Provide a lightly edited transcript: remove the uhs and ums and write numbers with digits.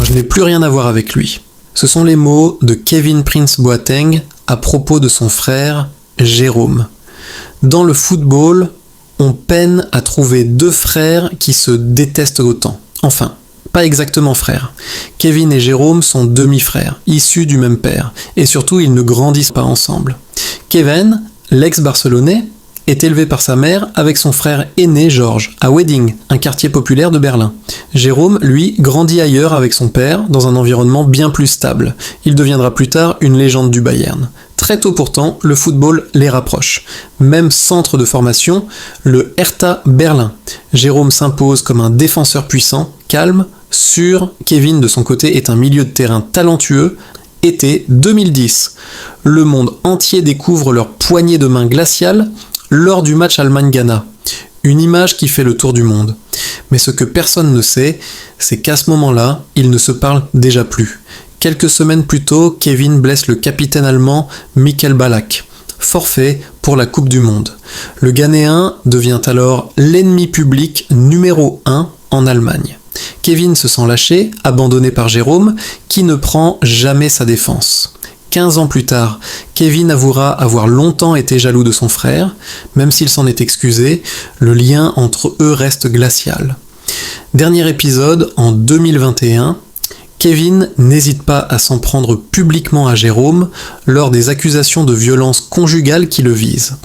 je n'ai plus rien à voir avec lui. Ce sont les mots de Kevin Prince Boateng à propos de son frère Jérôme. Dans le football, on peine à trouver deux frères qui se détestent autant. Enfin, pas exactement frères. Kevin et Jérôme sont demi-frères, issus du même père, et surtout ils ne grandissent pas ensemble. Kevin, l'ex-barcelonais, est élevé par sa mère avec son frère aîné Georges, à Wedding, un quartier populaire de Berlin. Jérôme, lui, grandit ailleurs avec son père, dans un environnement bien plus stable. Il deviendra plus tard une légende du Bayern. Très tôt pourtant, le football les rapproche. Même centre de formation, le Hertha Berlin. Jérôme s'impose comme un défenseur puissant, calme, sûr. Kevin, de son côté, est un milieu de terrain talentueux. Été 2010. Le monde entier découvre leur poignée de main glaciale lors du match Allemagne-Ghana. Une image qui fait le tour du monde. Mais ce que personne ne sait, c'est qu'à ce moment-là, ils ne se parlent déjà plus. Quelques semaines plus tôt, Kevin blesse le capitaine allemand Michael Ballack. Forfait pour la Coupe du Monde. Le Ghanéen devient alors l'ennemi public numéro 1 en Allemagne. Kevin se sent lâché, abandonné par Jérôme, qui ne prend jamais sa défense. 15 ans plus tard, Kevin avouera avoir longtemps été jaloux de son frère, même s'il s'en est excusé, le lien entre eux reste glacial. Dernier épisode, en 2021, Kevin n'hésite pas à s'en prendre publiquement à Jérôme lors des accusations de violence conjugale qui le visent.